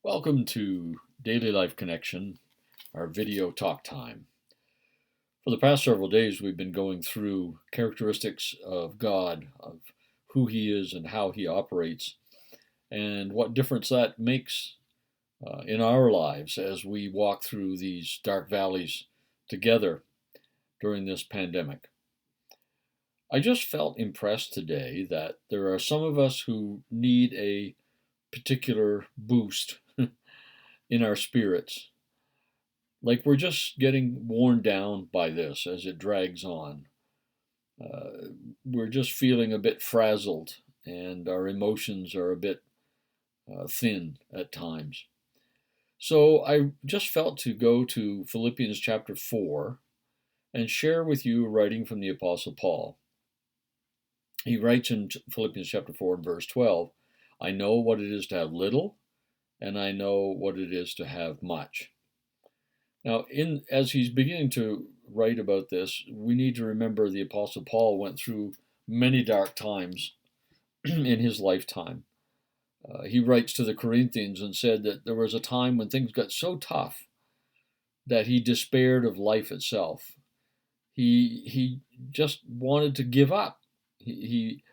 Welcome to Daily Life Connection, our video talk time. For the past several days, we've been going through characteristics of God, of who He is and how He operates, and what difference that makes in our lives as we walk through these dark valleys together during this pandemic. I just felt impressed today that there are some of us who need a particular boost in our spirits. Like we're just getting worn down by this as it drags on. Uh, we're just feeling a bit frazzled and our emotions are a bit thin at times. So I just felt to go to Philippians chapter 4 and share with you a writing from the Apostle Paul. He writes in Philippians chapter 4 and verse 12, I know what it is to have little, and I know what it is to have much. Now, as he's beginning to write about this, we need to remember the Apostle Paul went through many dark times in his lifetime. He writes to the Corinthians and said that there was a time when things got so tough that he despaired of life itself. He just wanted to give up. He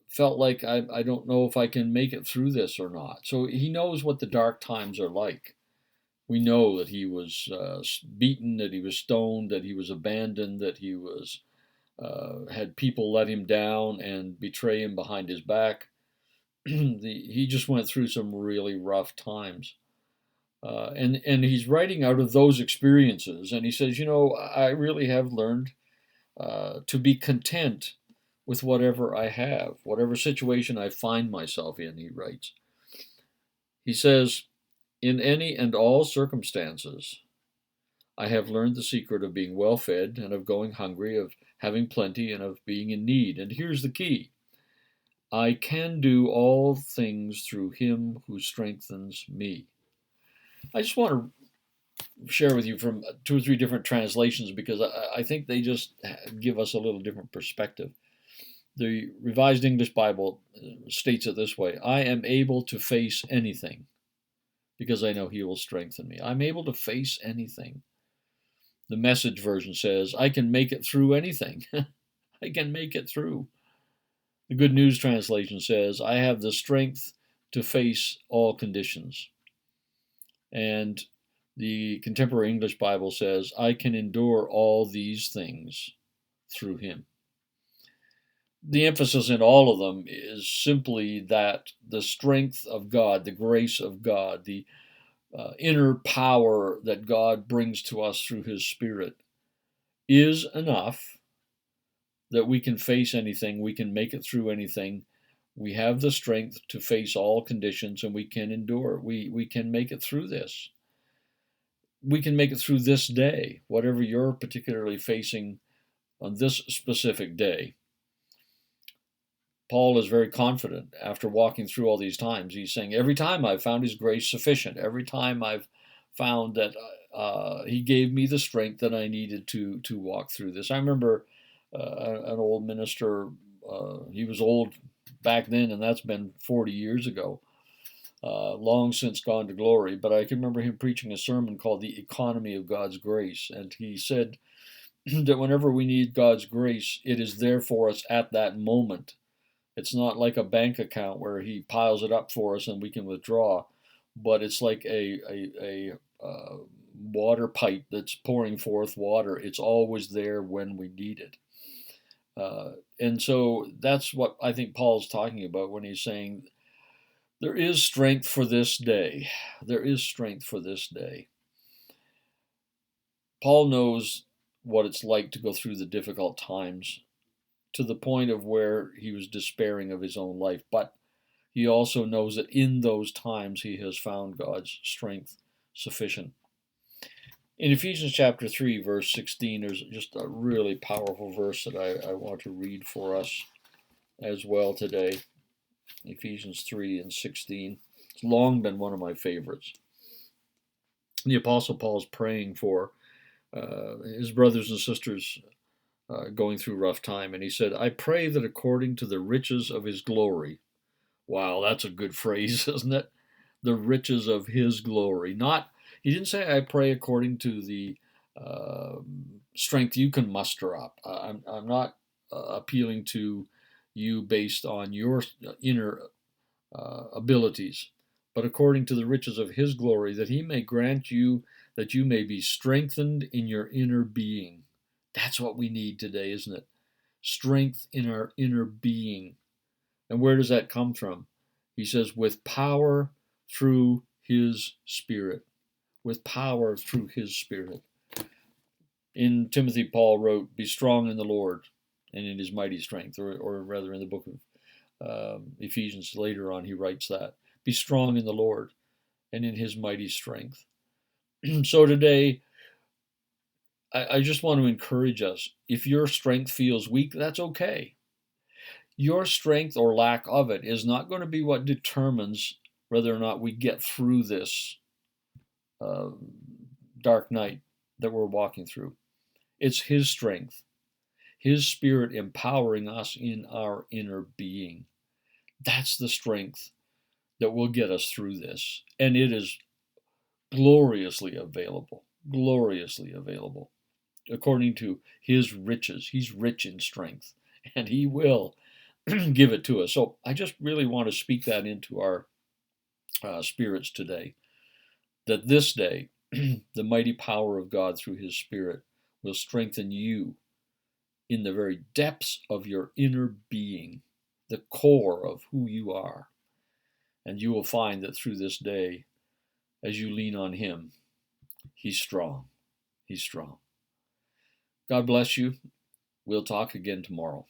felt like I don't know if I can make it through this or not. So he knows what the dark times are like. We know that he was beaten, that he was stoned, that he was abandoned, that he was had people let him down and betray him behind his back. He just went through some really rough times, and he's writing out of those experiences. And he says, I really have learned to be content with whatever I have, whatever situation I find myself in. He writes. He says, in any and all circumstances, I have learned the secret of being well fed and of going hungry, of having plenty and of being in need. And here's the key I can do all things through Him who strengthens me. I just want to share with you from two or three different translations because I think they just give us a little different perspective. The Revised English Bible states it this way I am able to face anything because I know He will strengthen me. I'm able to face anything. The Message version says, I can make it through anything. I can make it through. The Good News translation says, I have the strength to face all conditions. And the Contemporary English Bible says, I can endure all these things through Him. The emphasis in all of them is simply that the strength of God, the grace of God, the inner power that God brings to us through His Spirit is enough that we can face anything, we can make it through anything. We have the strength to face all conditions and we can endure. We can make it through this. We can make it through this day, whatever you're particularly facing on this specific day. Paul is very confident after walking through all these times. He's saying, every time I've found His grace sufficient. Every time I've found that He gave me the strength that I needed to walk through this. I remember an old minister, he was old back then, and that's been 40 years ago, long since gone to glory. But I can remember him preaching a sermon called The Economy of God's Grace. And he said that whenever we need God's grace, it is there for us at that moment. It's not like a bank account where He piles it up for us and we can withdraw, but it's like a water pipe that's pouring forth water. It's always there when we need it. And so that's what I think Paul's talking about when he's saying, there is strength for this day. There is strength for this day. Paul knows what it's like to go through the difficult times to the point of where he was despairing of his own life. But he also knows that in those times he has found God's strength sufficient. In Ephesians chapter 3, verse 16, there's just a really powerful verse that I want to read for us as well today. Ephesians 3 and 16. It's long been one of my favorites. The Apostle Paul is praying for his brothers and sisters going through rough time. And he said, I pray that according to the riches of His glory. Wow, that's a good phrase, isn't it? the riches of his glory. Not, he didn't say, I pray according to the uh, strength you can muster up. I'm not appealing to you based on your inner abilities, but according to the riches of his glory, that he may grant you that you may be strengthened in your inner being. That's what we need today, isn't it? Strength in our inner being. And where does that come from? He says, with power through his Spirit. With power through his Spirit. In Timothy, Paul wrote, be strong in the Lord and in his mighty strength, or rather in the book of Ephesians later on, he writes that. Be strong in the Lord and in his mighty strength. So today, I just want to encourage us. If your strength feels weak, that's okay. Your strength or lack of it is not going to be what determines whether or not we get through this dark night that we're walking through. It's his strength, his Spirit empowering us in our inner being. That's the strength that will get us through this. And it is gloriously available, according to his riches. He's rich in strength, and he will give it to us. So I just really want to speak that into our spirits today, that this day, the mighty power of God through his Spirit will strengthen you in the very depths of your inner being, the core of who you are. And you will find that through this day, as you lean on him, he's strong. He's strong. God bless you. We'll talk again tomorrow.